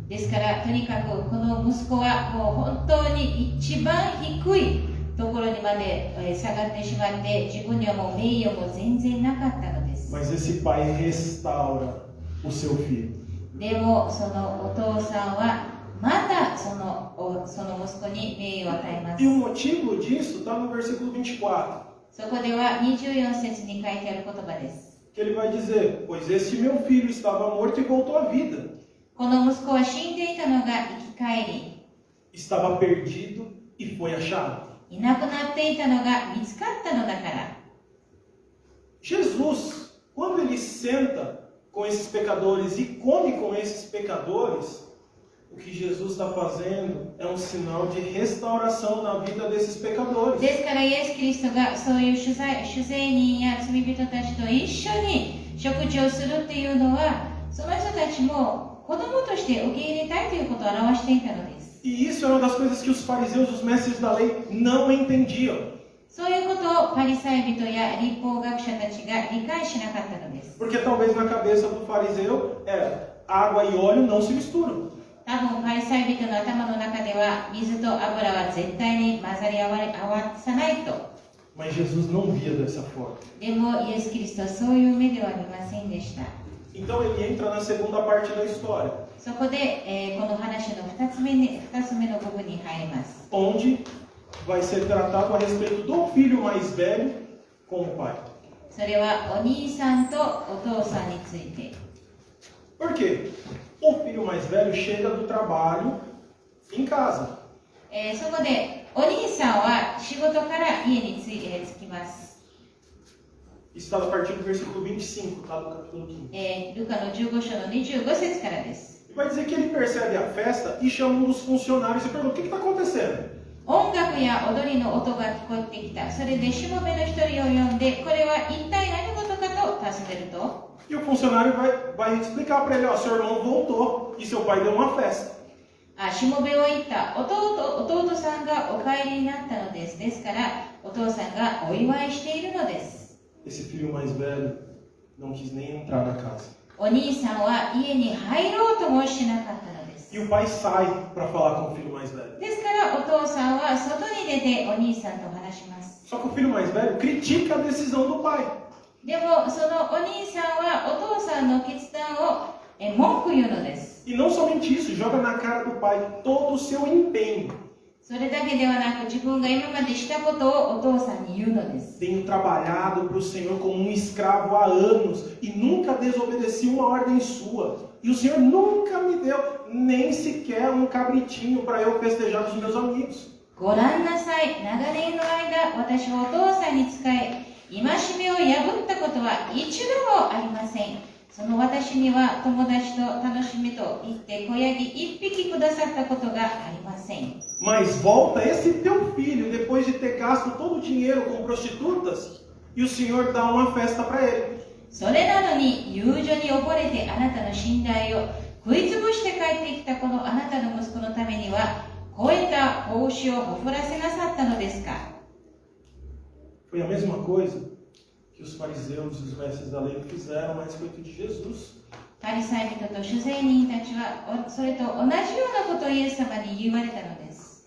ですから、とにかくこの息子はもう本当に一番低いところにまで下がってしまって、自分にはもう名誉も全然なかったのです。Mas esse pai restaura o seu filho. でも、そのお父さんはまたその息子に名誉を与えます。E o motivo disso está no versículo 24. そこでは24節に書いてある言葉です。Que ele vai dizer: pois este meu filho estava morto e voltou à vida. この息子は死んでいたのが生き返り、 Estava perdido e foi achado. いなくなっていたのが見つかったのだから。Jesus, quando ele senta com esses pecadores e come com esses pecadores, o que Jesus está fazendo é um sinal de restauração na vida desses pecadores. ですからイエス・キリストがそういう酒税人や罪人たちと一緒に食事をするっていうのは、その人たちも子供として受け入れたいということを表していたのです。E isso é uma das coisas que os fariseus, os mestres da lei, não entendiam. そういうことをパリサイ人や律法学者たちが理解しなかったのです。 Porque talvez na cabeça do fariseu água e óleo não se misturam. 多分パリサイ人の頭の中では水と油は絶対に混ざり合わさないと。 Mas Jesus não via dessa forma. でもイエス・キリストはそういう目では見ませんでした。 Então ele entra na segunda parte da história. そこで、この話の2つ目の部分に入ります。 Onde vai ser tratado a respeito do filho mais velho com o pai. それはお兄さんとお父さんについて。 Por quê? O filho mais velho chega do trabalho em casa. そこでお兄さんは仕事から家に着きます。 Está a partir do versículo 25, tá? Do capítulo 15. ルカの15章の25節からです。 E vai dizer que ele percebe a festa e chama um dos funcionários e pergunta: o que está acontecendo? 音楽や踊りの音が聞こえてきた。それでしもべの一人を呼んで、これは一体何事かと尋ねると、 E o funcionário vai explicar para ele: ó, seu irmão voltou e seu pai deu uma festa. しもべを言った。弟さんがお帰りになったのです。ですから、お父さんがお祝いしているのです。 Esse filho mais velho não quis nem entrar na casa. お兄さんは家に入ろうともしなかったのです。 E o pai sai para falar com o filho mais velho. ですからお父さんは外に出てお兄さんと話します。Só que o filho mais velho critica a decisão do pai. でもそのお兄さんはお父さんの決断を文句言うのです。 E não somente isso, joga na cara do pai todo o seu empenho. それだけではなく、自分が今までしたことをお父さんに言うのです。 Tenho trabalhado para o Senhor como um escravo há anos e nunca desobedeci uma ordem sua. E o Senhor nunca me deu nem sequer um cabritinho para eu festejar com os meus amigos. ご覧なさい、長年の間、私はお父さんに仕え、戒めを破ったことは一度もありません。その私には友達と楽しみと言って小ヤギ一匹くださったことがありません。 Mas volta esse teu filho depois de ter gasto todo o dinheiro com prostitutas e o Senhor dá uma festa para ele. それなのに友情に溺れてあなたの信頼を食いつぶして帰ってきたこのあなたの息子のためには超えた報酬をおふらせなさったのですか? Foi a mesma coisa que os fariseus e os mestres da lei fizeram a respeito de Jesus. パリサイ人と主税人たちはそれと同じようなことをイエス様に言われたのです。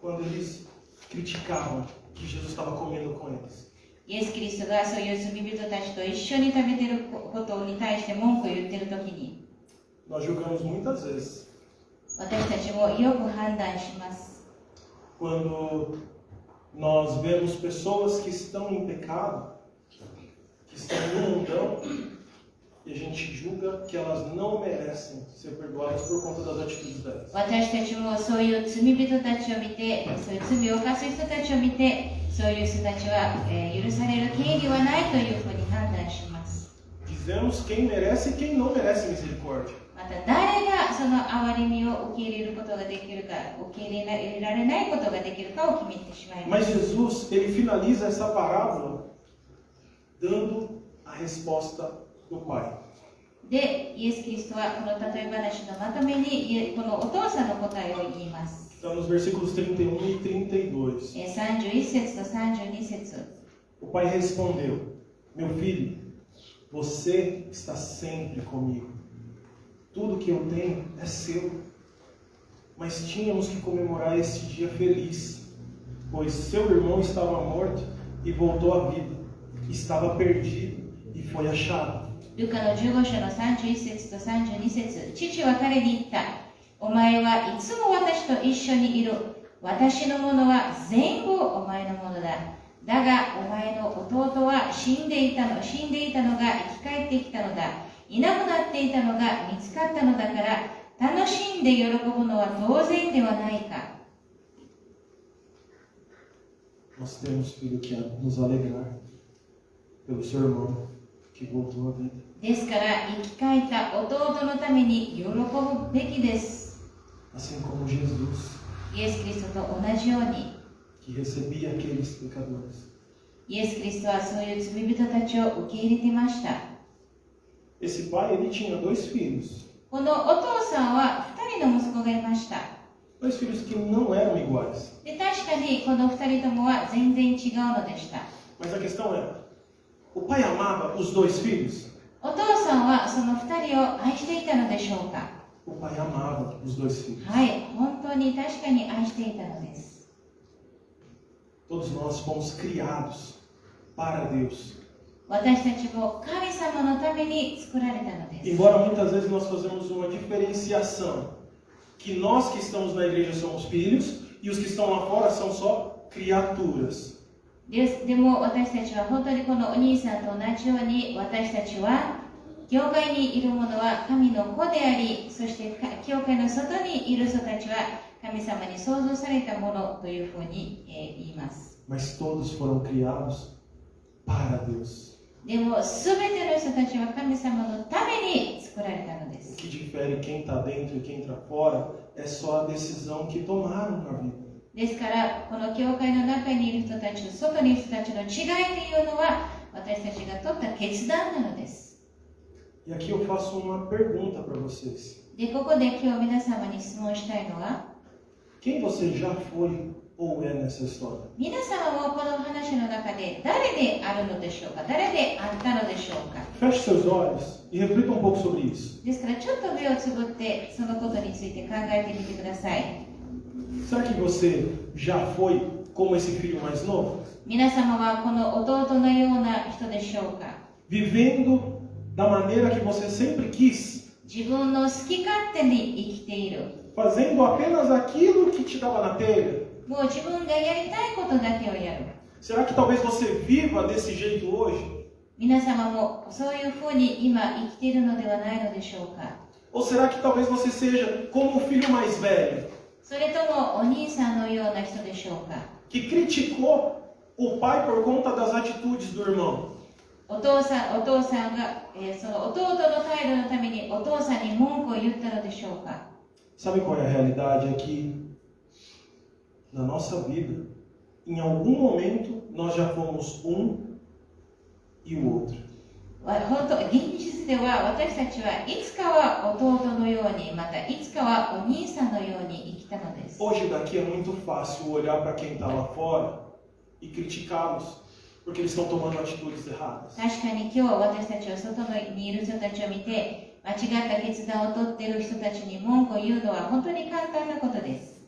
Quando eles criticavam que Jesus estava comendo com eles. イエス・キリストがそういう罪人たちと一緒に食べていることに対して文句を言っているときに Nós julgamos muitas vezes. 私たちもよく判断します。 Quando nós vemos pessoas que estão em pecado, que estão no mundão, e a gente julga que elas não merecem ser perdoadas por conta das atitudes delas. 私たちもそういう罪人たちを見て、そういう罪を犯す人たちを見て、そういう人たちは、許される権利はないというふうに判断します。 Dizemos quem merece e quem não merece misericórdia. また誰がその憐れみを受け入れることができるか、受け入れられないことができるかを決めてしまいま Mas す。 Jesus, ele finaliza essa parábola dando a resposta do Pai. で、イエス・キリストはこの例え話のまとめにこのお父さんの答えを言います。 Está nos versículos 31 e 32. 31節と32節。 O pai respondeu: Meu filho, você está sempre comigo. Tudo que eu tenho é seu. Mas tínhamos que comemorar esse dia feliz, pois seu irmão estava morto e voltou à vida. Estava perdido e foi achado. ルカの15章の31節と32節。父は彼に言った。お前はいつも私と一緒にいる。私のものは全部お前のものだ。だがお前の弟は死んでいたのが生き返ってきたのだ。いなくなっていたのが見つかったのだから、楽しんで喜ぶのは当然ではないか。 Nós temos, filho, que nos alegrar pelo seu irmão que voltou à vida. ですから生き返った弟のために喜ぶべきです。 Assim como Jesus, イエス・キリストと同じように、 que recebia aqueles pecadores. イエス・キリストはそういう罪人たちを受け入れていました。 Esse pai, ele tinha 2 filhos. このお父さんは2人の息子がいました。 2 filhos que não eram iguais. で、確かにこの2人ともは全然違うのでした。 Mas a questão é, o pai amava os 2 filhos? お父さんはその2人を愛していたのでしょうか? O pai amava os 2 filhos. はい、本当に確かに愛していたのです。 Todos nós fomos criados para Deus. 私たちも神様のために作られたのです。 Embora muitas vezes nós fazemos uma diferenciação, que nós que estamos na igreja somos filhos e os que estão lá fora são só criaturas. でも私たちは本当にこのお兄さんと同じように、私たちは教会にいる者は神の子であり、そして教会の外にいる人たちは神様に創造されたものというふうに言います。 Mas todos foram criados para Deus. でも全ての人たちは神様のために作られたので O す。 que difere quem está dentro e quem está fora é só a decisão que tomaram na vida. ですからこの教会の中にいる人たちと外にいる人たちの違いというのは私たちが取った決断なのです。 E aqui eu faço uma pergunta para vocês. で、ここで今日皆様に質問したいのは、 Quem você já foi ou é nessa história? 皆様もこの話の中で誰であるのでしょうか、誰であったのでしょうか。 Feche seus olhos e reflita um pouco sobre isso. ですからちょっと目をつぶってそのことについて考えてみてください。 Será que você já foi como esse filho mais novo? 皆様はこの弟のような人でしょうか。 Vivendo da maneira que você sempre quis, 自分の好き勝手に生きている。 fazendo apenas aquilo que te dava na telha. もう自分がやりたいことだけをやる。 Será que talvez você viva desse jeito hoje? 皆様もそういうふうに今生きているのではないのでしょうか。 Ou será que talvez você seja como o filho mais velho, それともお兄さんのような人でしょうか。 que criticou o pai por conta das atitudes do irmão? お父さんが、その弟の態度のためにお父さんに文句を言ったのでしょうか。 Sabe qual é a realidade? É que na nossa vida, em algum momento, nós já fomos um e o outro. 本当、現実では私たちはいつかは弟のように、またいつかはお兄さんのように生きたのです。 Hoje daqui é muito fácil olhar para quem está lá fora e criticá-los porque eles estão tomando atitudes erradas. 確かに今日私たちは外にいる人たちを見て、間違った決断を取っている人たちに文句を言うのは本当に簡単なことです。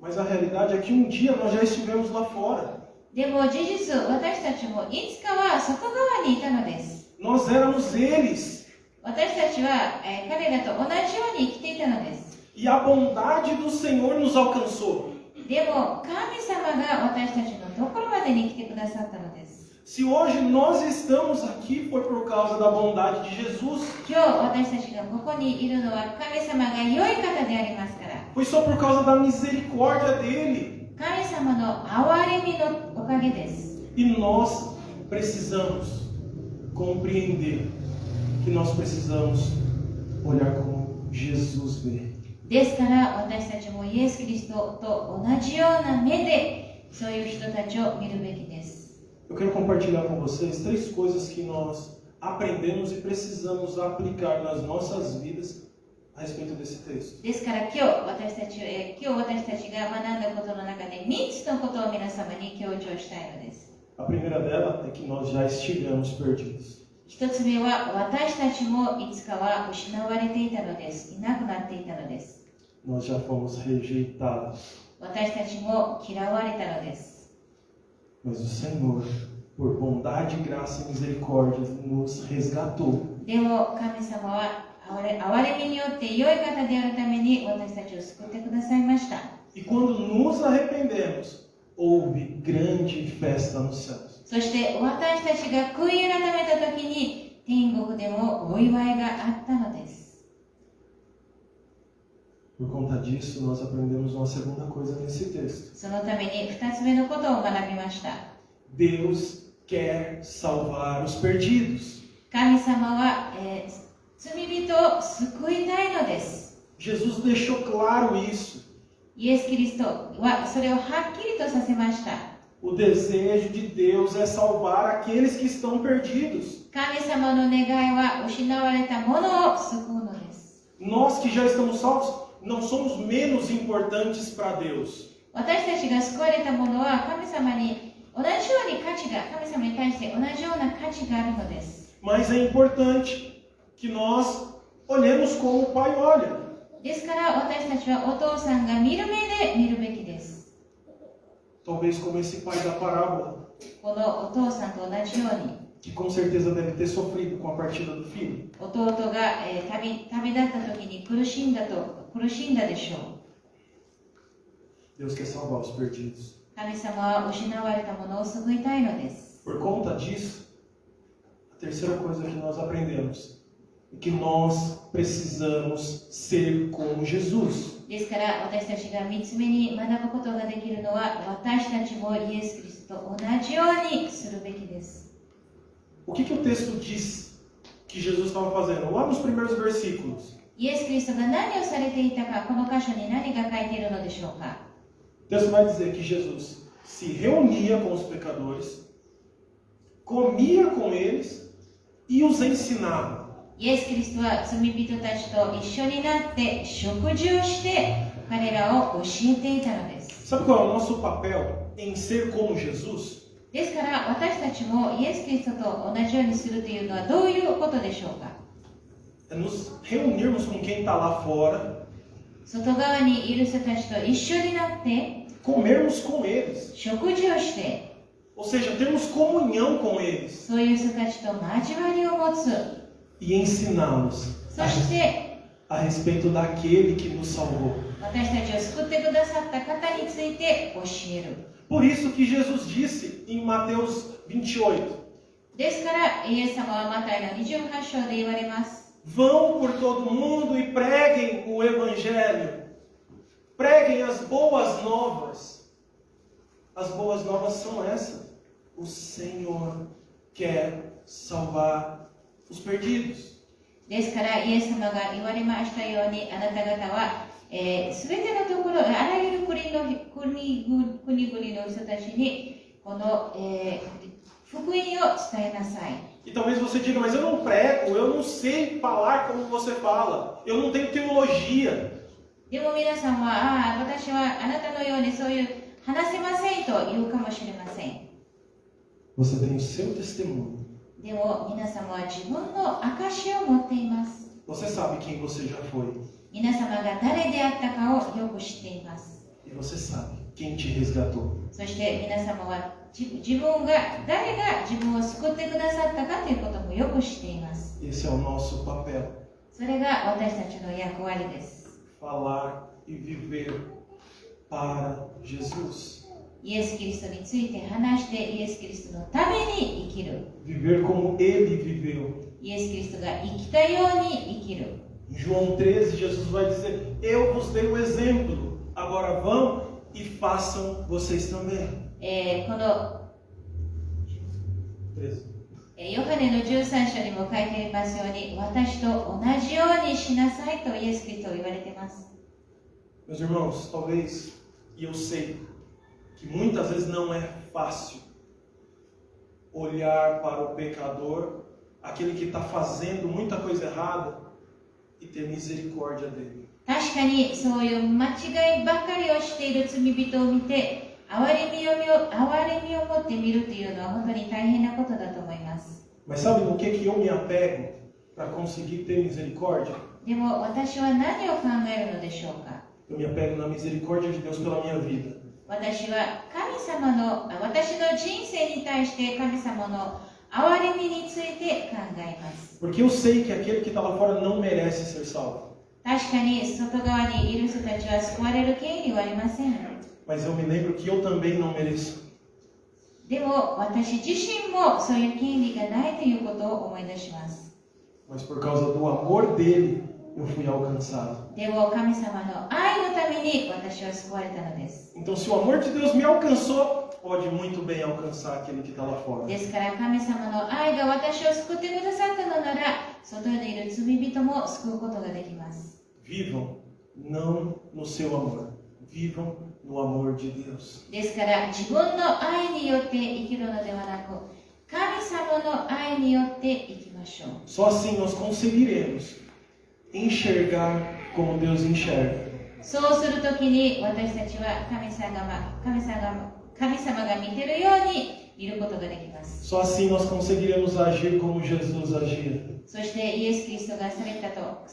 Mas a realidade é que um dia nós já estivemos lá fora. でも事実、私たちもいつかは外側にいたのです。 Nós éramos eles. 私たちは、彼らと同じように生きていたのです。 E a bondade do Senhor nos alcançou. でも神様が私たちのところまでに来てくださったのです。 Se hoje nós estamos aqui foi por causa da bondade de Jesus. 今日私たちがここにいるのは神様が良い方でありますから。 Foi só por causa da misericórdia dele. 神様の憐れみのおかげです。 E nós precisamos compreender que nós precisamos olhar como Jesus vê. ですから私たちもイエス・キリストと同じような目でそういう人たちを見るべきです。 Eu quero compartilhar com vocês 3 coisas que nós aprendemos e precisamos aplicar nas nossas vidas a respeito desse texto. ですから今日私たちが学んだことの中で3つのことを皆様に強調したいのです。 A primeira dela é que nós já estivemos perdidos. 1つ目は私たちもいつかは失われていたのです。いなくなっていたのです。 Nós já fomos rejeitados. 私たちも嫌われたのです。 Mas o Senhor, por bondade, graça e misericórdia, nos resgatou. でも神様は憐れみによって良い方であるために私たちを救ってくださいました。 E quando nos arrependemos, houve grande festa nos céus. そして私たちが悔い改めた時に天国でもお祝いがあったのです。 Por conta disso, nós aprendemos uma segunda coisa nesse texto. そのために2つ目のことを学びました。 Deus quer salvar os perdidos. 神様は、罪人を救いたいのです。 Jesus deixou claro isso. イエス・キリストはそれをはっきりとさせました。 O desejo de Deus é salvar aqueles que estão perdidos. 神様の願いは失われたものを救うのです。 Nós que já estamos salvos, não somos menos importantes para Deus. 私たちが救われたものは神様に同じように価値が、神様に対して同じような価値があるのです。 Mas é importante que nós olhemos como o Pai olha. ですから私たちはお父さんが見る目で見るべきです。 Talvez como esse pai da parábola, このお父さんと同じように、 que com certeza deve ter sofrido com a partida do filho. 弟が、旅立った時に苦しんだでしょう。 Deus quer salvar os perdidos. 神様は失われたものを救いたいのです。 Por conta disso, a terceira coisa que nós aprendemos é que nós precisamos ser como Jesus. ですから私たちが3つ目に学ぶことができるのは私たちもイエス・キリストと同じようにするべきです。 O que o texto diz que Jesus estava fazendo? Lá nos primeiros versículos. イエス・キリストが何をされていたか、この箇所に何が書いているのでしょうか。 O texto vai dizer que Jesus se reunia com os pecadores, comia com eles e os ensinava. イエス・キリストは罪人たちと一緒になって食事をして彼らを教えていたのです。 Sabe qual é o nosso papel em ser como Jesus? ですから私たちもイエス・キリストと同じようにするというのはどういうことでしょうか。 É nos reunirmos com quem está lá fora, 外側にいる人たちと一緒になって、comermos com eles. 食事をして、 Ou seja, termos comunhão com eles そういう人たちと交わりを持つ。 e ensiná-los そして、 a respeito daquele que nos salvou. 私たちを救ってくださった方について教える。 Por isso que Jesus disse em Mateus 28: ですから、イエス様はマタイの28章で言われます。 Vão por todo mundo e preguem o Evangelho. Preguem as boas novas. As boas novas são essas. O Senhor quer salvar os perdidos. ですから、イエス様が言われましたように、あなた方は、すべてのところ、あらゆる国々の人たちに、この、福音を伝えなさい。 E talvez você diga, mas eu não prego, eu não sei falar como você fala, eu não tenho teologia. でも皆さんは、私はあなたのようにそういう話せませんと言うかもしれません。 Você tem o seu testemunho. でも皆様は自分の証を持っています。 Você sabe quem você já foi. 皆様が誰であったかをよく知っています。 E você sabe quem te resgatou. そして皆様は誰が自分を救ってくださったかということもよく知っています。 Esse é o nosso papel. それが私たちの役割です。 Falar e viver para Jesus. イエス・キリストについて話してイエス・キリストのために生きる。 Viver como ele viveu. イエス・キリストが生きたように生きる。 Em João 13, Jesus vai dizer: Eu vos dei o exemplo. Agora vão e façam vocês também. この 13. ヨハネの13章にも書いてありますように、私と同じようにしなさいとイエス・キリストは言われています。 Meus irmãos, talvez, e eu sei que muitas vezes não é fácil olhar para o pecador, aquele que está fazendo muita coisa errada, e ter misericórdia dele. 確かにそういう間違いばかりをしている罪人を見て、憐れみを持って見るというのは本当に大変なことだと思います。 Mas sabe no que eu me apego para conseguir ter misericórdia? でも私は何を考えるのでしょうか。 Eu me apego na misericórdia de Deus pela minha vida. 私は私の人生に対して神様の憐れみについて考えます。 Porque eu sei que aquele que está lá fora não merece ser salvo. 確かに外側にいる人たちは救われる権利はありません。 Mas eu me lembro que eu também não mereço. でも私自身もそういう権利がないということを思い出します。 Mas por causa do amor dele, eu fui alcançado. でも神様の愛のために私は救われたのです。 Então, se o amor de Deus me alcançou, pode muito bem alcançar aquele que está lá fora. ですから神様の愛が私を救ってくださったのなら、外でいる罪人も救うことができます。 Vivam não no seu amor, vivam no amor de Deus. ですから自分の愛によって生きるのではなく、神様の愛によって生きましょう。 Só assim nós conseguiremos enxergar como Deus enxerga. そうするときに私たちは神様が見ているように見ることができます。 Só assim nós conseguiremos agir como Jesus agia. そしてイエス・キリストがされたこ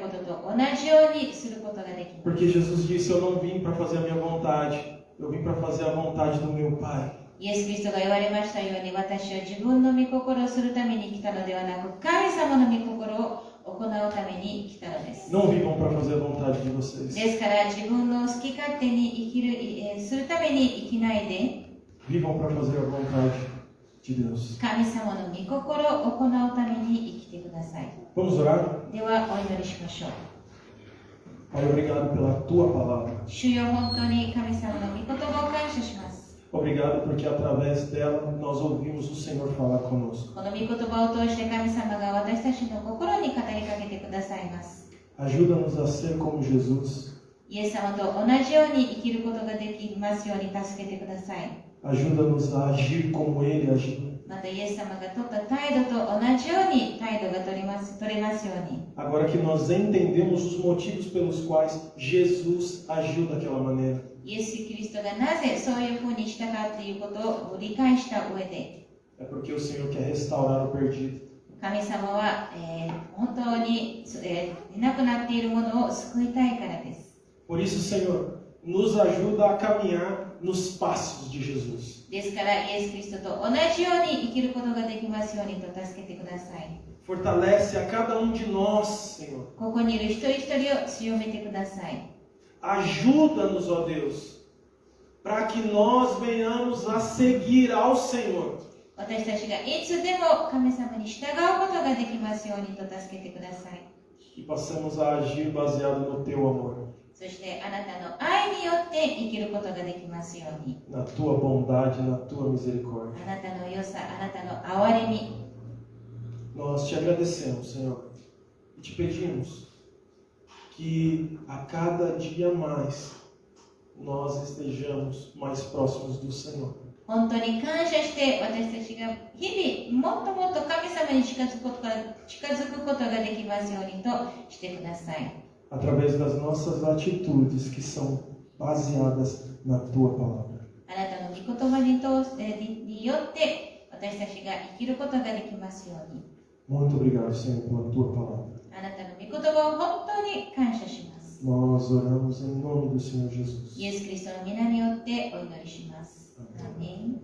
とと同じようにすることができます。 Porque Jesus disse: Eu não vim para fazer a minha vontade, eu vim para fazer a vontade do meu Pai. イエス・キリストが言われましたように、私は自分の御心をするために来たのではなく、神様の御心を行うために来たのです。 Não vivam para fazer a vontade de vocês. ですから自分の好き勝手にするために生きないで、 Vivam para fazer a vontade de Deus. 神様の御心を行うために生きてください。 Vamos orar? ではお祈りしましょう。 Pai, obrigado pela tua palavra. 主よ、本当に神様の御言葉を感謝します。 Obrigado porque através dela nós ouvimos o Senhor falar conosco. この御言葉を通して神様が私たちの心に語りかけてくださいます。 Ajuda-nos a ser como Jesus. イエス様と同じように生きることができますように助けてください。 Ajuda-nos a agir como Ele agiu. またイエス様が取った態度と同じように態度が取れますように。 Agora que nós entendemos os motivos pelos quais Jesus agiu daquela maneira. イエス・キリストがなぜそういうふうにしたかということを理解した上で、 É porque o Senhor quer restaurar o perdido. 神様は、本当に、いなくなっているものを救いたいからです。 Por isso, Senhor, nos ajuda a caminhar nos passos de Jesus. ですから、イエス・キリストと同じように生きることができますようにと助けてください。 Fortalece a cada um de nós, Senhor. ここにいる一人一人を強めてください。 Ajuda-nos, ó Deus, para que nós venhamos a seguir ao Senhor. 私たちがいつでも神様に従うことができますようにと助けてください。 E passamos a agir baseado no Teu amor, そしてあなたの愛によって生きることができますように。 na Tua bondade, na Tua misericórdia. あなたの良さ、あなたの憐れみ。 Nós te agradecemos, Senhor, e te pedimos que a cada dia mais nós estejamos mais próximos do Senhor. 本当に感謝して私たちが日々もっともっと神様に近づくことができますようにとしてください。 Através das nossas atitudes que são baseadas na Tua palavra. あなたの御言葉によって私たちが生きることができますように。 Muito obrigado, Senhor, pela Tua palavra. あなたの御言葉を本当に感謝します。 Nós oramos em nome do Senhor Jesus. イエス・キリストの皆によってお祈りします。アーメン。